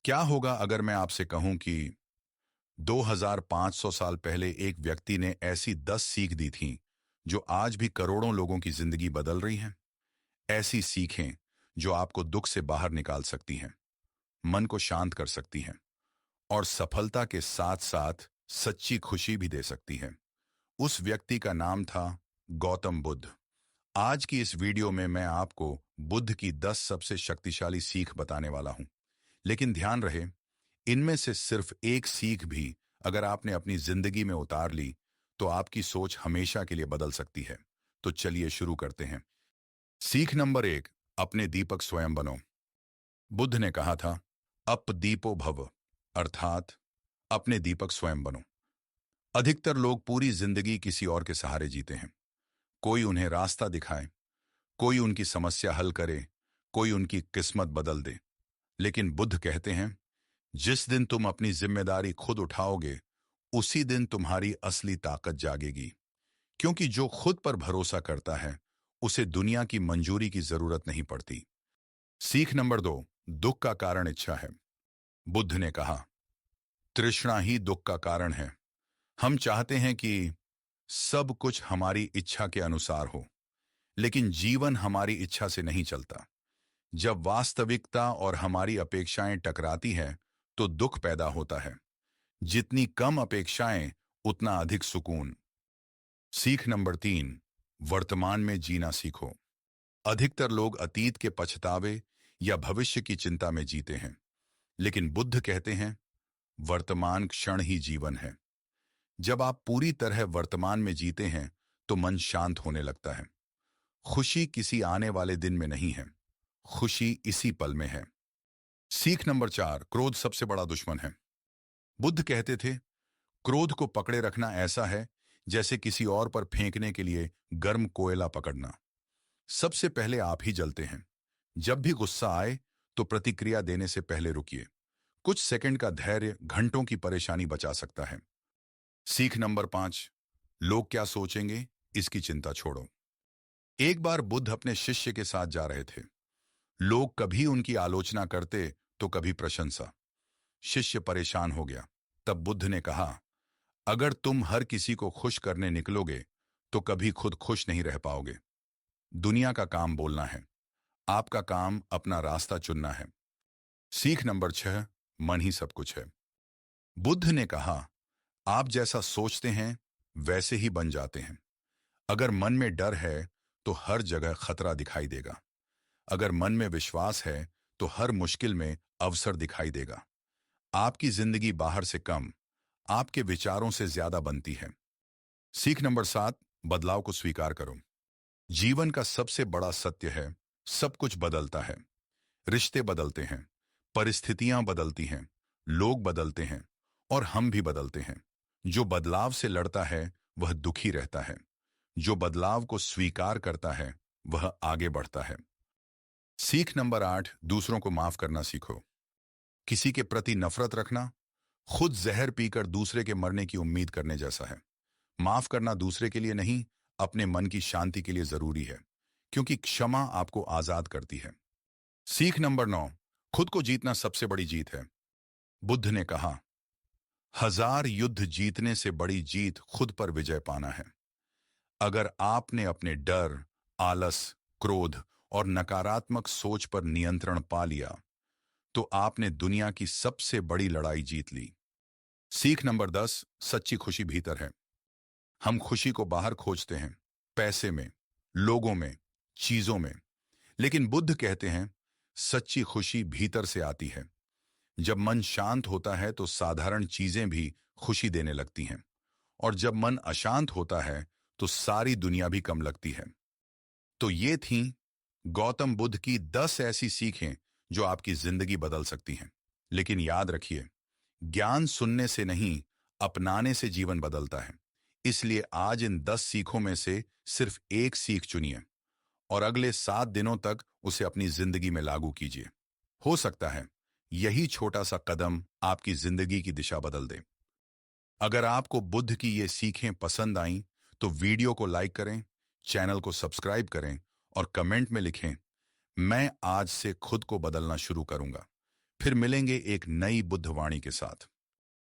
क्या होगा अगर मैं आपसे कहूं कि 2500 साल पहले एक व्यक्ति ने ऐसी 10 सीख दी थीं जो आज भी करोड़ों लोगों की जिंदगी बदल रही हैं। ऐसी सीखें जो आपको दुख से बाहर निकाल सकती हैं, मन को शांत कर सकती हैं और सफलता के साथ साथ सच्ची खुशी भी दे सकती हैं। उस व्यक्ति का नाम था गौतम बुद्ध। आज की इस वीडियो में मैं आपको बुद्ध की 10 सबसे शक्तिशाली सीख बताने वाला हूं। लेकिन ध्यान रहे, इनमें से सिर्फ एक सीख भी अगर आपने अपनी जिंदगी में उतार ली तो आपकी सोच हमेशा के लिए बदल सकती है। तो चलिए शुरू करते हैं। सीख नंबर 1, अपने दीपक स्वयं बनो। बुद्ध ने कहा था, अप दीपो भव, अर्थात अपने दीपक स्वयं बनो। अधिकतर लोग पूरी जिंदगी किसी और के सहारे जीते हैं। कोई उन्हें रास्ता दिखाए, कोई उनकी समस्या हल करे, कोई उनकी किस्मत बदल दे। लेकिन बुद्ध कहते हैं, जिस दिन तुम अपनी जिम्मेदारी खुद उठाओगे उसी दिन तुम्हारी असली ताकत जागेगी। क्योंकि जो खुद पर भरोसा करता है उसे दुनिया की मंजूरी की जरूरत नहीं पड़ती। सीख नंबर 2, दुख का कारण इच्छा है। बुद्ध ने कहा, तृष्णा ही दुख का कारण है। हम चाहते हैं कि सब कुछ हमारी इच्छा के अनुसार हो, लेकिन जीवन हमारी इच्छा से नहीं चलता। जब वास्तविकता और हमारी अपेक्षाएं टकराती हैं तो दुख पैदा होता है। जितनी कम अपेक्षाएं उतना अधिक सुकून। सीख नंबर 3, वर्तमान में जीना सीखो। अधिकतर लोग अतीत के पछतावे या भविष्य की चिंता में जीते हैं, लेकिन बुद्ध कहते हैं, वर्तमान क्षण ही जीवन है। जब आप पूरी तरह वर्तमान में जीते हैं तो मन शांत होने लगता है। खुशी किसी आने वाले दिन में नहीं है, खुशी इसी पल में है। सीख नंबर 4, क्रोध सबसे बड़ा दुश्मन है। बुद्ध कहते थे, क्रोध को पकड़े रखना ऐसा है जैसे किसी और पर फेंकने के लिए गर्म कोयला पकड़ना। सबसे पहले आप ही जलते हैं। जब भी गुस्सा आए तो प्रतिक्रिया देने से पहले रुकिए। कुछ सेकंड का धैर्य घंटों की परेशानी बचा सकता है। सीख नंबर 5, लोग क्या सोचेंगे इसकी चिंता छोड़ो। एक बार बुद्ध अपने शिष्य के साथ जा रहे थे। लोग कभी उनकी आलोचना करते तो कभी प्रशंसा। शिष्य परेशान हो गया। तब बुद्ध ने कहा, अगर तुम हर किसी को खुश करने निकलोगे तो कभी खुद खुश नहीं रह पाओगे। दुनिया का काम बोलना है, आपका काम अपना रास्ता चुनना है। सीख नंबर 6, मन ही सब कुछ है। बुद्ध ने कहा, आप जैसा सोचते हैं वैसे ही बन जाते हैं। अगर मन में डर है तो हर जगह खतरा दिखाई देगा। अगर मन में विश्वास है तो हर मुश्किल में अवसर दिखाई देगा। आपकी जिंदगी बाहर से कम, आपके विचारों से ज्यादा बनती है। सीख नंबर 7, बदलाव को स्वीकार करो। जीवन का सबसे बड़ा सत्य है, सब कुछ बदलता है। रिश्ते बदलते हैं, परिस्थितियां बदलती हैं, लोग बदलते हैं और हम भी बदलते हैं। जो बदलाव से लड़ता है वह दुखी रहता है। जो बदलाव को स्वीकार करता है वह आगे बढ़ता है। सीख नंबर 8, दूसरों को माफ करना सीखो। किसी के प्रति नफरत रखना खुद जहर पीकर दूसरे के मरने की उम्मीद करने जैसा है। माफ करना दूसरे के लिए नहीं, अपने मन की शांति के लिए जरूरी है, क्योंकि क्षमा आपको आजाद करती है। सीख नंबर 9, खुद को जीतना सबसे बड़ी जीत है। बुद्ध ने कहा, हजार युद्ध जीतने से बड़ी जीत खुद पर विजय पाना है। अगर आपने अपने डर, आलस, क्रोध और नकारात्मक सोच पर नियंत्रण पा लिया तो आपने दुनिया की सबसे बड़ी लड़ाई जीत ली। सीख नंबर 10, सच्ची खुशी भीतर है। हम खुशी को बाहर खोजते हैं, पैसे में, लोगों में, चीजों में, लेकिन बुद्ध कहते हैं, सच्ची खुशी भीतर से आती है। जब मन शांत होता है तो साधारण चीजें भी खुशी देने लगती हैं, और जब मन अशांत होता है तो सारी दुनिया भी कम लगती है। तो ये थीं गौतम बुद्ध की 10 ऐसी सीखें जो आपकी जिंदगी बदल सकती हैं। लेकिन याद रखिए, ज्ञान सुनने से नहीं, अपनाने से जीवन बदलता है। इसलिए आज इन 10 सीखों में से सिर्फ एक सीख चुनिए और अगले 7 दिनों तक उसे अपनी जिंदगी में लागू कीजिए। हो सकता है यही छोटा सा कदम आपकी जिंदगी की दिशा बदल दे। अगर आपको बुद्ध की ये सीखें पसंद आईं तो वीडियो को लाइक करें, चैनल को सब्सक्राइब करें और कमेंट में लिखें, मैं आज से खुद को बदलना शुरू करूंगा। फिर मिलेंगे एक नई बुद्धवाणी के साथ।